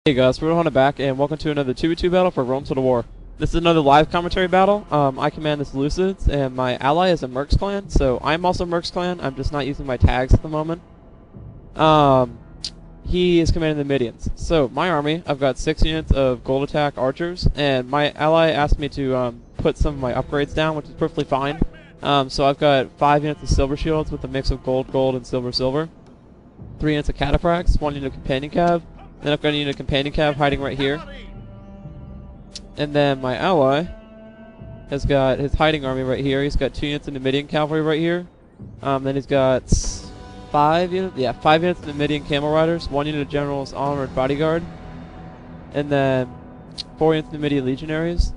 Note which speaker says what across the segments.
Speaker 1: Hey guys, we're on back, and welcome to another 2v2 battle for Rome Total War. This is another live commentary battle. I command this Lucids, and my ally is a Mercs clan, so I'm also Mercs clan. I'm just not using my tags at the moment. He is commanding the Midians. So, my army, I've got 6 units of gold attack archers, and my ally asked me to put some of my upgrades down, which is perfectly fine. So I've got 5 units of silver shields with a mix of gold, gold, and silver, silver. 3 units of cataphracts, 1 unit of companion cav. Then I've got a unit of companion cav hiding right here. And then my ally has got his hiding army right here. He's got 2 units of Numidian cavalry right here. Then he's got 5 units of Numidian camel riders, 1 unit of general's armored bodyguard, and then 4 units of Numidian legionaries,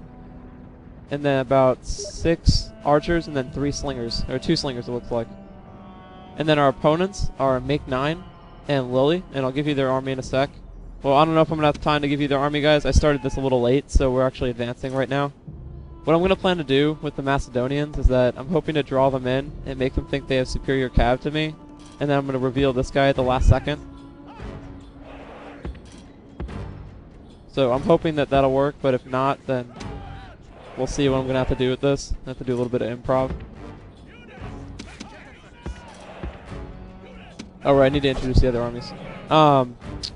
Speaker 1: and then about 6 archers, and then 3 slingers, or 2 slingers it looks like. And then our opponents are Make 9 and Lily, and I'll give you their army in a sec. Well, I don't know if I'm going to have time to give you their army, guys. I started this a little late, so we're actually advancing right now. What I'm going to plan to do with the Macedonians is that I'm hoping to draw them in and make them think they have superior cav to me, and then I'm going to reveal this guy at the last second. So I'm hoping that that'll work, but if not, then we'll see what I'm going to have to do with this. I have to do a little bit of improv. Alright, I need to introduce the other armies.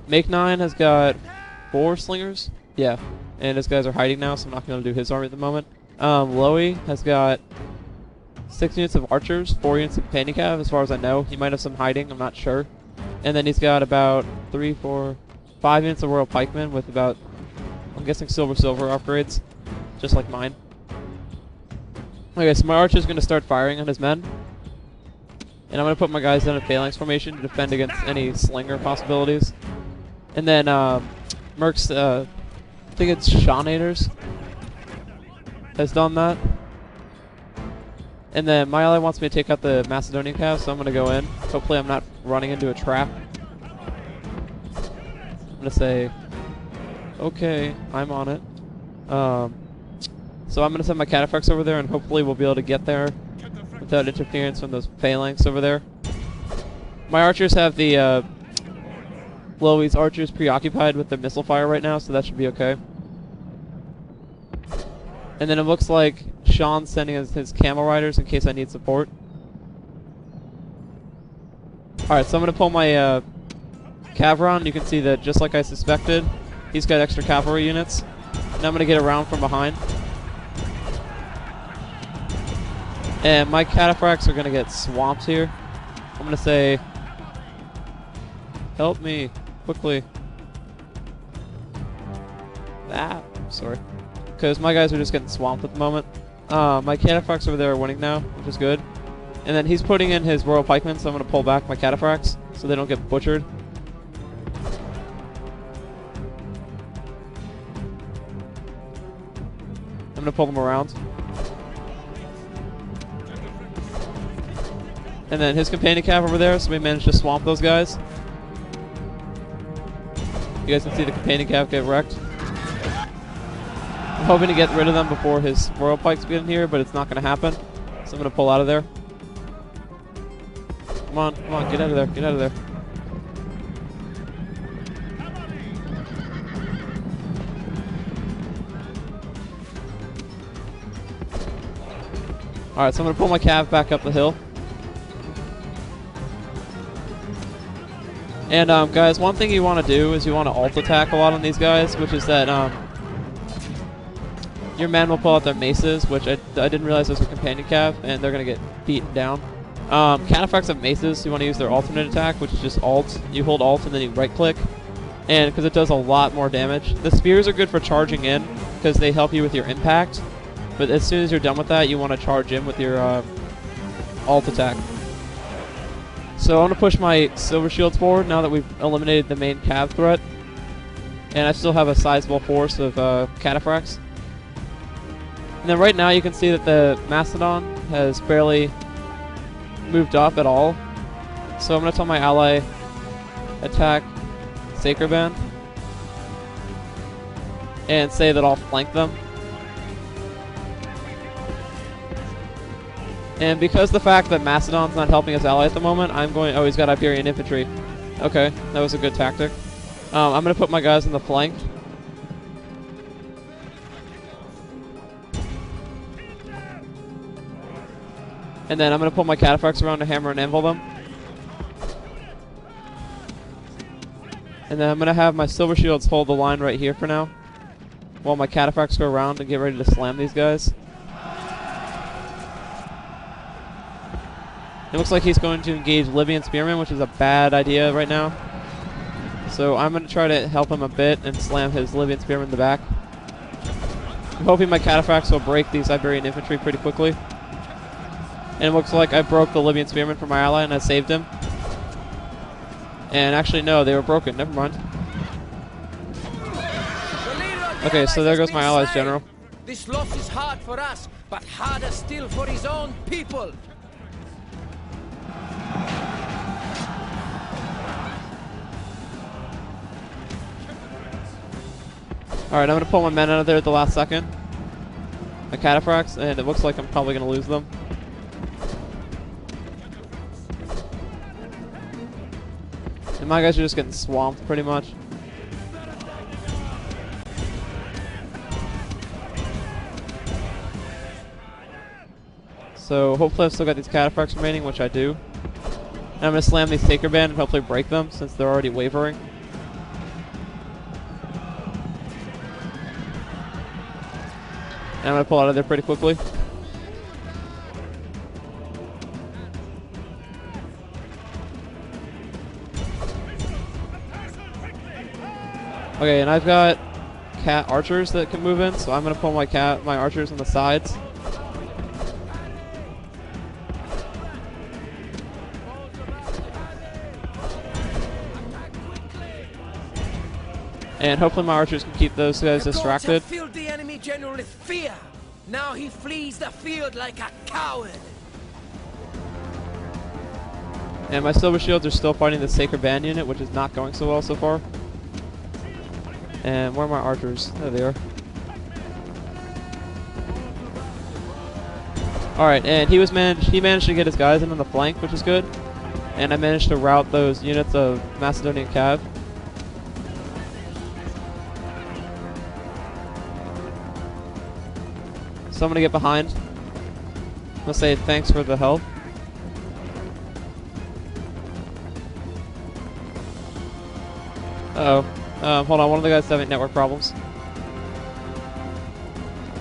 Speaker 1: Make 9 has got 4 slingers. Yeah. And his guys are hiding now, so I'm not going to do his army at the moment. Loey has got 6 units of archers, 4 units of companion cav, as far as I know. He might have some hiding, I'm not sure. And then he's got about 3, 4, 5 units of royal pikemen with about, I'm guessing, silver upgrades, just like mine. Okay, so my archer is going to start firing on his men. And I'm going to put my guys in a phalanx formation to defend against any slinger possibilities. And then, Mercs, I think it's Shawnators, has done that. And then my ally wants me to take out the Macedonian cav, so I'm going to go in. Hopefully I'm not running into a trap. I'm going to say, okay, I'm on it. So I'm going to send my cataphracts over there, and hopefully we'll be able to get there without interference from those phalanx over there. My archers have the Loey's archers preoccupied with their missile fire right now, so that should be okay. And then it looks like Sean's sending his camel riders in case I need support. Alright, so I'm going to pull my Cavron. You can see that just like I suspected, he's got extra cavalry units. Now I'm going to get around from behind. And my cataphracts are going to get swamped here. I'm going to say, help me, quickly. Ah, sorry. Because my guys are just getting swamped at the moment. My cataphracts over there are winning now, which is good. And then he's putting in his royal pikemen, so I'm going to pull back my cataphracts so they don't get butchered. I'm going to pull them around. And then his companion cav over there, so we managed to swamp those guys. You guys can see the companion cav get wrecked. I'm hoping to get rid of them before his royal pikes get in here, but it's not going to happen. So I'm going to pull out of there. Come on, get out of there, get out of there. Alright, so I'm going to pull my cav back up the hill. And guys, one thing you want to do is you want to alt attack a lot on these guys, which is that your men will pull out their maces, which I didn't realize was a companion cav, and they're going to get beaten down. Cataphracts have maces, so you want to use their alternate attack, which is just alt. You hold alt and then you right click, and because it does a lot more damage. The spears are good for charging in, because they help you with your impact, but as soon as you're done with that, you want to charge in with your alt attack. So I'm going to push my silver shields forward now that we've eliminated the main cav threat. And I still have a sizable force of cataphracts. And then right now you can see that the Macedon has barely moved up at all. So I'm going to tell my ally, attack Sacred Band. And say that I'll flank them. And because the fact that Macedon's not helping his ally at the moment, I'm going... Oh, he's got Iberian infantry. Okay, that was a good tactic. I'm going to put my guys in the flank. And then I'm going to pull my cataphracts around to hammer and anvil them. And then I'm going to have my silver shields hold the line right here for now, while my cataphracts go around and get ready to slam these guys. It looks like he's going to engage Libyan Spearmen, which is a bad idea right now. So I'm going to try to help him a bit and slam his Libyan Spearmen in the back. I'm hoping my cataphracts will break these Iberian infantry pretty quickly. And it looks like I broke the Libyan Spearmen for my ally and I saved him. And actually, no, they were broken. Never mind. Okay, so there goes my allies' general.
Speaker 2: This loss is hard for us, but harder still for his own people.
Speaker 1: Alright, I'm going to pull my men out of there at the last second. My cataphracts, and it looks like I'm probably going to lose them. And my guys are just getting swamped, pretty much. So hopefully I've still got these cataphracts remaining, which I do. And I'm going to slam these Sacred Band and hopefully break them, since they're already wavering. And I'm going to pull out of there pretty quickly. Okay, and I've got cat archers that can move in, so I'm going to pull my archers on the sides. And hopefully my archers can keep those guys distracted.
Speaker 2: Filled the enemy general with fear. Now he flees the field like a coward.
Speaker 1: And my silver shields are still fighting the Sacred Band unit, which is not going so well so far. And where are my archers? There they are. Alright, and he managed to get his guys in on the flank, which is good. And I managed to rout those units of Macedonian Cav. So I'm gonna get behind. I'm gonna say thanks for the help. Uh-oh. Hold on, one of the guys is having network problems.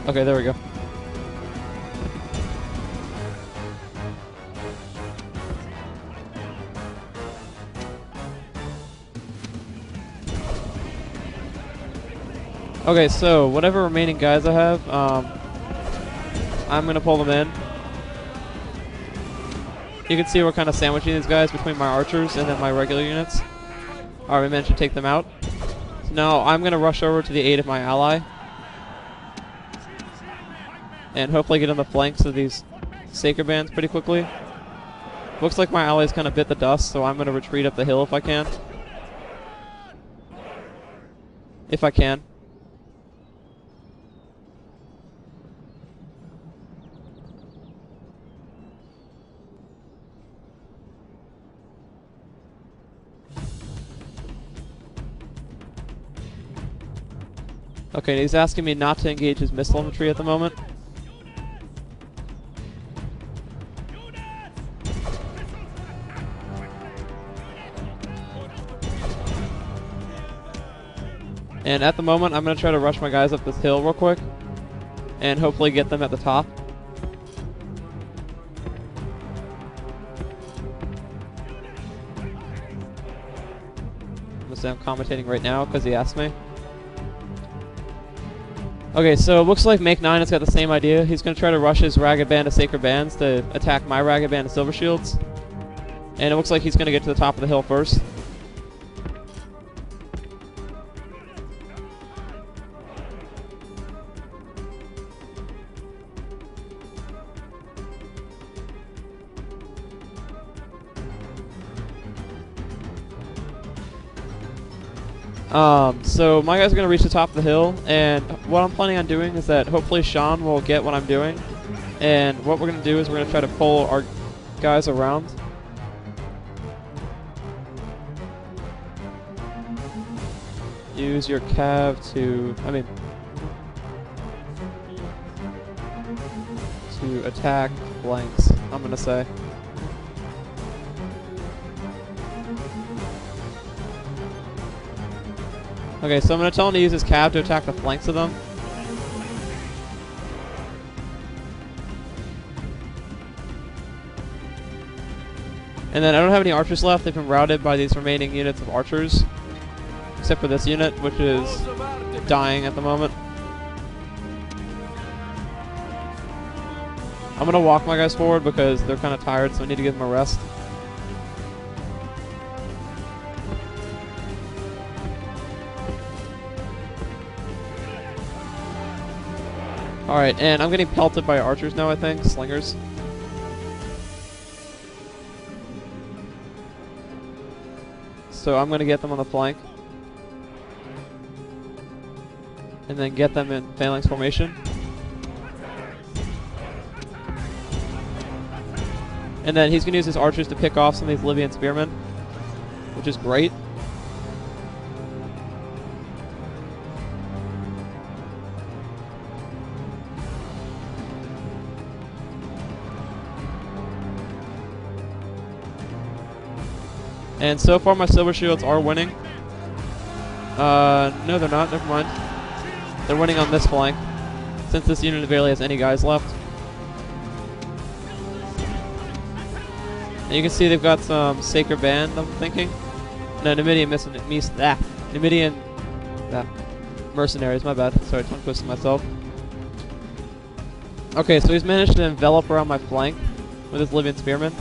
Speaker 1: Okay, there we go. Okay, so whatever remaining guys I have, I'm gonna pull them in. You can see we're kind of sandwiching these guys between my archers and then my regular units. Alright, we managed to take them out. So now I'm gonna rush over to the aid of my ally. And hopefully get on the flanks of these Sacred Bands pretty quickly. Looks like my allies kind of bit the dust, so I'm gonna retreat up the hill if I can. If I can. Okay, he's asking me not to engage his missile infantry at the moment. And at the moment, I'm going to try to rush my guys up this hill real quick. And hopefully get them at the top. I'm going to say I'm commentating right now because he asked me. Okay, so it looks like Make 9 has got the same idea. He's going to try to rush his Ragged Band of Sacred Bands to attack my Ragged Band of Silver Shields. And it looks like he's going to get to the top of the hill first. So my guys are going to reach the top of the hill, and what I'm planning on doing is that hopefully Sean will get what I'm doing, and what we're going to do is we're going to try to pull our guys around. use your cav to, to attack flanks, I'm gonna say. Okay, so I'm gonna tell him to use his cav to attack the flanks of them. And then I don't have any archers left. They've been routed by these remaining units of archers. Except for this unit, which is dying at the moment. I'm gonna walk my guys forward because they're kind of tired, so I need to give them a rest. Alright, and I'm getting pelted by archers now, I think. Slingers. So I'm going to get them on the flank. And then get them in phalanx formation. And then he's going to use his archers to pick off some of these Libyan spearmen, which is great. And so far my silver shields are winning. No they're not, never mind. They're winning on this flank, since this unit barely has any guys left. And you can see they've got some Sacred Band, I'm thinking. No, Numidian mercenaries, my bad. Sorry, tongue twisted myself. Okay, so he's managed to envelop around my flank with his Libyan spearmen.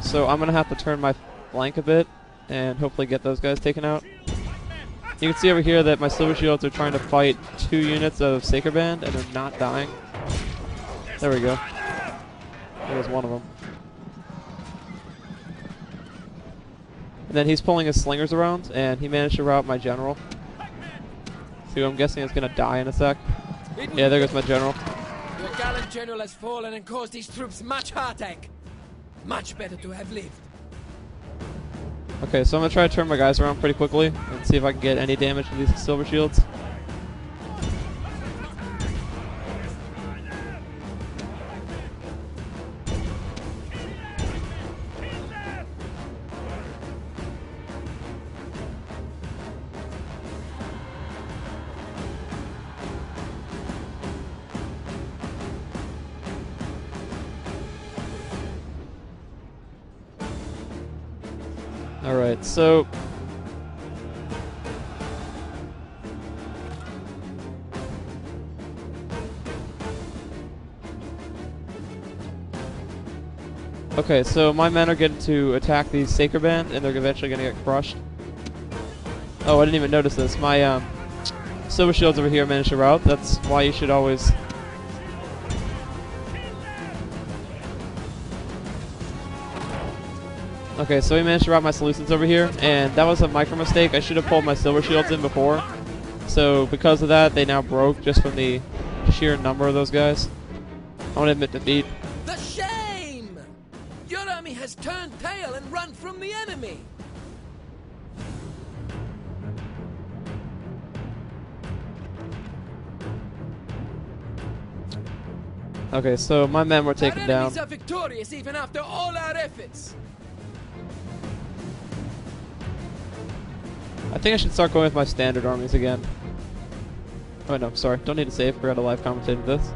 Speaker 1: So I'm gonna have to turn my flank a bit and hopefully get those guys taken out. You can see over here that my silver shields are trying to fight 2 units of Sacred Band and they're not dying. There we go. There was one of them. And then he's pulling his slingers around and he managed to rout my general. So I'm guessing it's gonna die in a sec. Yeah, there goes my general.
Speaker 2: Your gallant general has fallen and caused these troops much heartache. Much better to have lived.
Speaker 1: Okay, so I'm gonna try to turn my guys around pretty quickly and see if I can get any damage from these silver shields. Alright, so okay, so my men are getting to attack the Sacred Band and they're eventually gonna get crushed. Oh, I didn't even notice this. My silver shields over here managed to rout. That's why you should always okay, so we managed to rout my Seleucids over here, and that was a micro mistake. I should have pulled my silver shields in before. So because of that, they now broke just from the sheer number of those guys. I want to admit defeat.
Speaker 2: The shame! Your army has turned tail and run from the enemy.
Speaker 1: Okay, so my men were taken down.
Speaker 2: Our enemies are victorious even after all our efforts.
Speaker 1: I think I should start going with my standard armies again. Oh no, sorry. Don't need to save. Forgot to live commentate this.